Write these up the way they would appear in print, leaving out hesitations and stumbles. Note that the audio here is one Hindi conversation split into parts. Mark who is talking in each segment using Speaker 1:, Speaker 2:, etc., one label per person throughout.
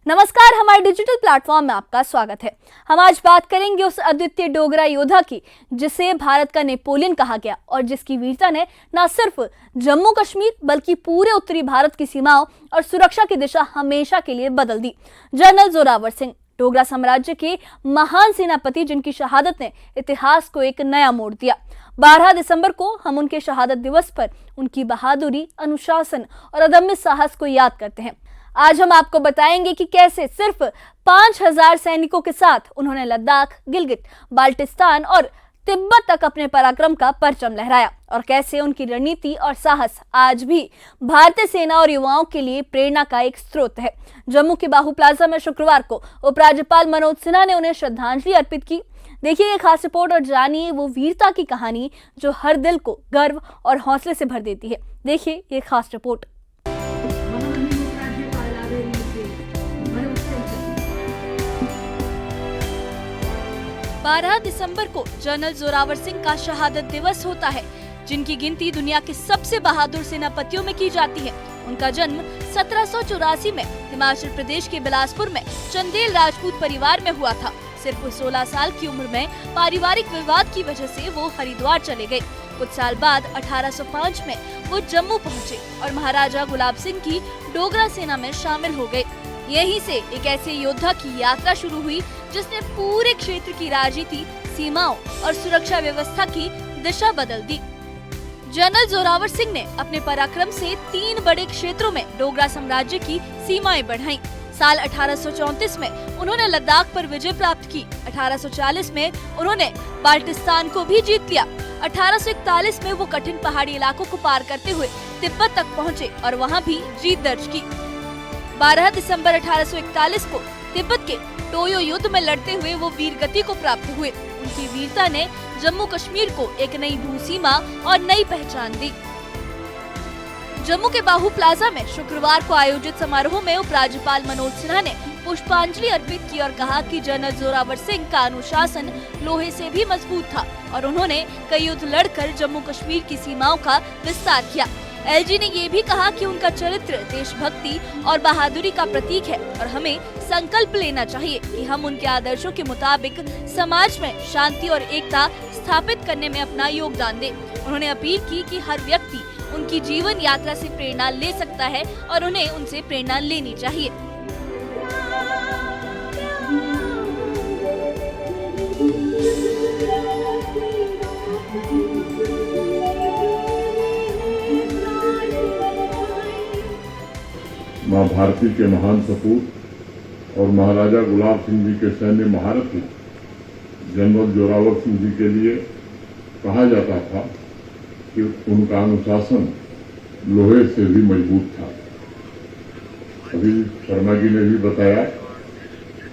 Speaker 1: नमस्कार, हमारे डिजिटल प्लेटफॉर्म में आपका स्वागत है। हम आज बात करेंगे उस अद्वितीय डोगरा योद्धा की जिसे भारत का नेपोलियन कहा गया और जिसकी वीरता ने न सिर्फ जम्मू कश्मीर बल्कि पूरे उत्तरी भारत की सीमाओं और सुरक्षा की दिशा हमेशा के लिए बदल दी। जनरल जोरावर सिंह, डोगरा साम्राज्य के महान सेनापति जिनकी शहादत ने इतिहास को एक नया मोड़ दिया। 12 दिसंबर को हम उनके शहादत दिवस पर उनकी बहादुरी, अनुशासन और अदम्य साहस को याद करते हैं। आज हम आपको बताएंगे कि कैसे सिर्फ 5000 सैनिकों के साथ उन्होंने लद्दाख, गिलगित, बाल्टिस्तान और तिब्बत तक अपने पराक्रम का परचम लहराया और कैसे उनकी रणनीति और साहस आज भी भारतीय सेना और युवाओं के लिए प्रेरणा का एक स्रोत है। जम्मू के बाहू प्लाजा में शुक्रवार को उपराज्यपाल मनोज सिन्हा ने उन्हें श्रद्धांजलि अर्पित की। देखिए ये खास रिपोर्ट और जानिए वो वीरता की कहानी जो हर दिल को गर्व और हौसले से भर देती है। देखिए ये खास रिपोर्ट। 12 दिसंबर को जनरल जोरावर सिंह का शहादत दिवस होता है, जिनकी गिनती दुनिया के सबसे बहादुर सेनापतियों में की जाती है। उनका जन्म 1784 में हिमाचल प्रदेश के बिलासपुर में चंदेल राजपूत परिवार में हुआ था। सिर्फ 16 साल की उम्र में पारिवारिक विवाद की वजह से वो हरिद्वार चले गए। कुछ साल बाद 1805 में वो जम्मू पहुँचे और महाराजा गुलाब सिंह की डोगरा सेना में शामिल हो गए। यहीं से एक ऐसे योद्धा की यात्रा शुरू हुई जिसने पूरे क्षेत्र की राजनीति, सीमाओं और सुरक्षा व्यवस्था की दिशा बदल दी। जनरल जोरावर सिंह ने अपने पराक्रम से 3 बड़े क्षेत्रों में डोगरा साम्राज्य की सीमाएं बढ़ाईं। साल 1834 में उन्होंने लद्दाख पर विजय प्राप्त की। 1840 में उन्होंने बाल्टिस्तान को भी जीत लिया। 1841 में वो कठिन पहाड़ी इलाकों को पार करते हुए तिब्बत तक पहुँचे और वहाँ भी जीत दर्ज की। 12 दिसंबर 1841 को तिब्बत के टोयो युद्ध में लड़ते हुए वो वीर गति को प्राप्त हुए। उनकी वीरता ने जम्मू कश्मीर को एक नई भूसीमा और नई पहचान दी। जम्मू के बाहू प्लाजा में शुक्रवार को आयोजित समारोह में उपराज्यपाल मनोज सिन्हा ने पुष्पांजलि अर्पित की और कहा कि जनरल जोरावर सिंह का अनुशासन लोहे से भी मजबूत था और उन्होंने कई युद्ध लड़कर जम्मू कश्मीर की सीमाओं का विस्तार किया। एलजी ने ये भी कहा कि उनका चरित्र देशभक्ति और बहादुरी का प्रतीक है और हमें संकल्प लेना चाहिए कि हम उनके आदर्शों के मुताबिक समाज में शांति और एकता स्थापित करने में अपना योगदान दें। उन्होंने अपील की कि हर व्यक्ति उनकी जीवन यात्रा से प्रेरणा ले सकता है और उन्हें उनसे प्रेरणा लेनी चाहिए।
Speaker 2: मां भारती के महान सपूत और महाराजा गुलाब सिंह जी के सैन्य महारथी जनरल जोरावर सिंह जी के लिए कहा जाता था कि उनका अनुशासन लोहे से भी मजबूत था। अभी शर्मा जी ने भी बताया,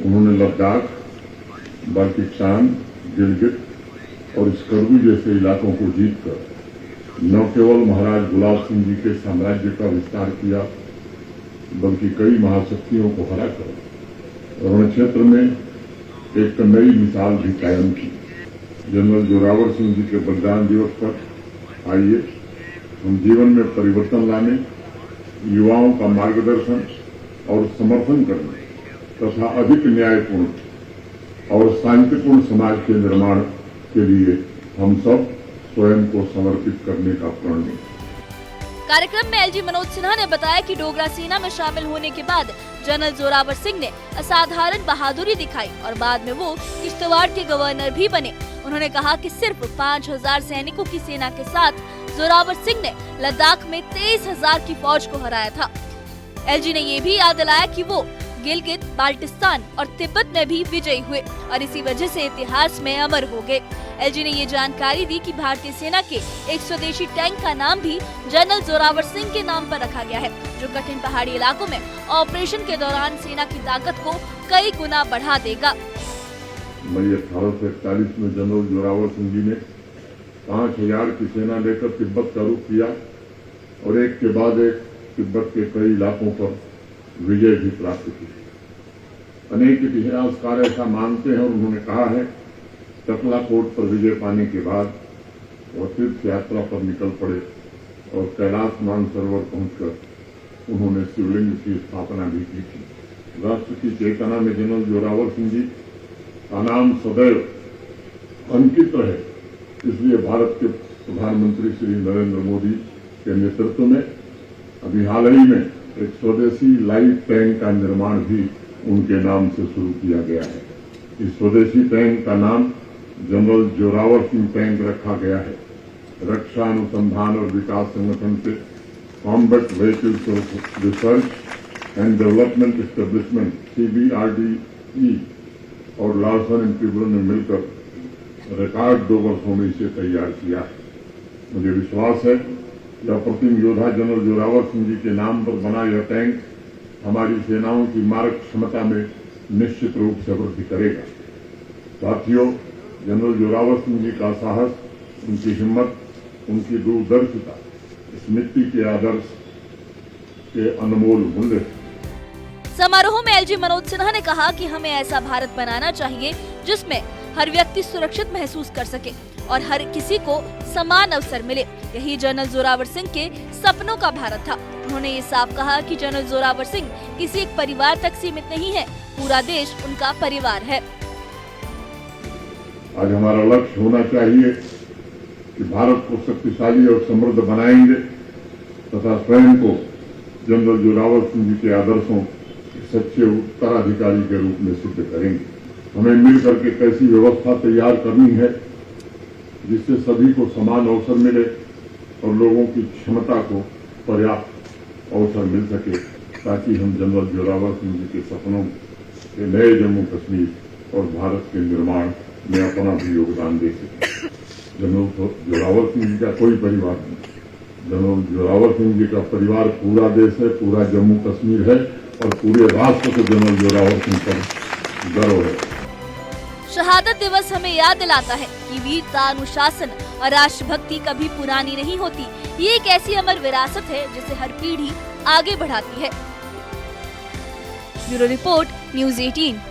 Speaker 2: उन्होंने लद्दाख, बाल्टिस्तान, गिलगित और स्कर्दू जैसे इलाकों को जीतकर न केवल महाराज गुलाब सिंह जी के साम्राज्य का विस्तार किया बल्कि कई महाशक्तियों को हराकर रण क्षेत्र में एक नई मिसाल भी कायम की। जनरल जोरावर सिंह जी के बलिदान दिवस पर आइए हम जीवन में परिवर्तन लाने, युवाओं का मार्गदर्शन और समर्थन करने तथा अधिक न्यायपूर्ण और शांतिपूर्ण समाज के निर्माण के लिए हम सब स्वयं को समर्पित करने का प्रण लें।
Speaker 1: कार्यक्रम में एलजी मनोज सिन्हा ने बताया कि डोगरा सेना में शामिल होने के बाद जनरल जोरावर सिंह ने असाधारण बहादुरी दिखाई और बाद में वो किश्तवाड़ के गवर्नर भी बने। उन्होंने कहा कि सिर्फ 5000 सैनिकों की सेना के साथ जोरावर सिंह ने लद्दाख में 23,000 की फौज को हराया था। एलजी ने ये भी याद दिलाया कि वो गिलगित, बाल्टिस्तान और तिब्बत में भी विजयी हुए और इसी वजह से इतिहास में अमर हो गए। एलजी ने ये जानकारी दी कि भारतीय सेना के एक स्वदेशी टैंक का नाम भी जनरल जोरावर सिंह के नाम पर रखा गया है, जो कठिन पहाड़ी इलाकों में ऑपरेशन के दौरान सेना की ताकत को कई गुना बढ़ा देगा।
Speaker 2: मई 1841 में जनरल जोरावर सिंह जी ने 5000 की सेना लेकर तिब्बत का रुख किया और एक के बाद एक तिब्बत के कई इलाकों पर विजय भी प्राप्त की। अनेक इतिहासकार ऐसा मानते हैं और उन्होंने कहा है, टकलाकोट पर विजय पाने के बाद वह तीर्थ यात्रा पर निकल पड़े और कैलाश मानसरोवर पहुंचकर उन्होंने शिवलिंग की स्थापना भी की थी। राष्ट्र की चेतना में जनरल जोरावर सिंह जी का नाम सदैव अंकित रहे, इसलिए भारत के प्रधानमंत्री श्री नरेंद्र मोदी के नेतृत्व में अभी हाल ही में एक स्वदेशी लाइट टैंक का निर्माण भी उनके नाम से शुरू किया गया है। इस स्वदेशी टैंक का नाम जनरल जोरावर सिंह टैंक रखा गया है। रक्षा अनुसंधान और विकास संगठन से combat vehicles of research and development establishment CBRDE और लार्सन एंड टूब्रो ने मिलकर रिकॉर्ड 2 वर्षों में इसे तैयार किया है। मुझे विश्वास है कि अप्रतिम योद्धा जनरल जोरावर सिंह जी के नाम पर बना यह टैंक हमारी सेनाओं की मारक क्षमता में निश्चित रूप से वृद्धि करेगा। साथियों, जनरल जोरावर सिंह जी का साहस, उनकी हिम्मत, उनकी दूरदर्शिता इस मिट्टी के आदर्श के अनमोल मूल्य है।
Speaker 1: समारोह में LG मनोज सिन्हा ने कहा कि हमें ऐसा भारत बनाना चाहिए जिसमें हर व्यक्ति सुरक्षित महसूस कर सके और हर किसी को समान अवसर मिले। यही जनरल जोरावर सिंह के सपनों का भारत था। उन्होंने ये साफ कहा कि जनरल जोरावर सिंह किसी एक परिवार तक सीमित नहीं है, पूरा देश उनका परिवार है।
Speaker 2: आज हमारा लक्ष्य होना चाहिए कि भारत को शक्तिशाली और समृद्ध बनाएंगे तथा स्वयं को जनरल जोरावर सिंह जी के आदर्शों के सच्चे उत्तराधिकारी के रूप में सिद्ध करेंगे। हमें मिलकर के कैसी व्यवस्था तैयार करनी है जिससे सभी को समान अवसर मिले और लोगों की क्षमता को पर्याप्त अवसर मिल सके, ताकि हम जनरल जोरावर सिंह जी के सपनों के नए जम्मू कश्मीर और भारत के निर्माण में अपना भी योगदान दे सके। जनरल जोरावर सिंह जी का कोई परिवार नहीं, जनरल जोरावर सिंह जी का परिवार पूरा देश है, पूरा जम्मू कश्मीर है और पूरे राष्ट्र को जनरल जोरावर सिंह पर गर्व है।
Speaker 1: शहादत दिवस हमें याद दिलाता है कि वीरता, अनुशासन और राष्ट्रभक्ति कभी पुरानी नहीं होती। ये एक ऐसी अमर विरासत है जिसे हर पीढ़ी आगे बढ़ाती है। Bureau report, news 18।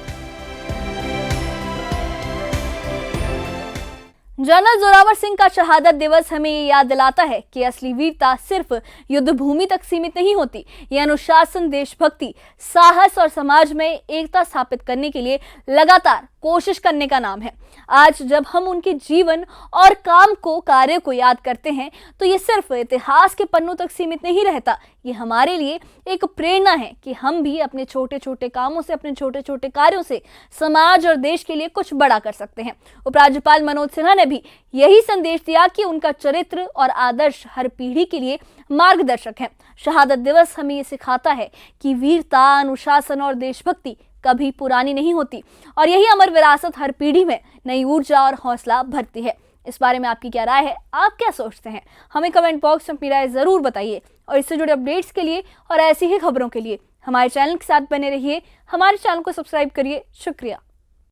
Speaker 1: General Zorawar Singh का शहादत दिवस हमें ये याद दिलाता है कि असली वीरता सिर्फ युद्ध भूमि तक सीमित नहीं होती। ये अनुशासन, देशभक्ति, साहस और समाज में एकता स्थापित करने के लिए लगातार कोशिश करने का नाम है। आज जब हम उनके जीवन और कार्य को याद करते हैं तो ये सिर्फ इतिहास के पन्नों तक सीमित नहीं रहता। ये हमारे लिए एक प्रेरणा है कि हम भी अपने छोटे छोटे कामों से, अपने छोटे छोटे कार्यों से समाज और देश के लिए कुछ बड़ा कर सकते हैं। उपराज्यपाल मनोज सिन्हा ने भी यही संदेश दिया कि उनका चरित्र और आदर्श हर पीढ़ी के लिए मार्गदर्शक है। शहादत दिवस हमें ये सिखाता है कि वीरता, अनुशासन और देशभक्ति कभी पुरानी नहीं होती और यही अमर विरासत हर पीढ़ी में नई ऊर्जा और हौसला भरती है। इस बारे में आपकी क्या राय है? आप क्या सोचते हैं? हमें कमेंट बॉक्स में अपनी राय जरूर बताइए और इससे जुड़े अपडेट्स के लिए और ऐसी ही खबरों के लिए हमारे चैनल के साथ बने रहिए। हमारे चैनल को सब्सक्राइब करिए। शुक्रिया।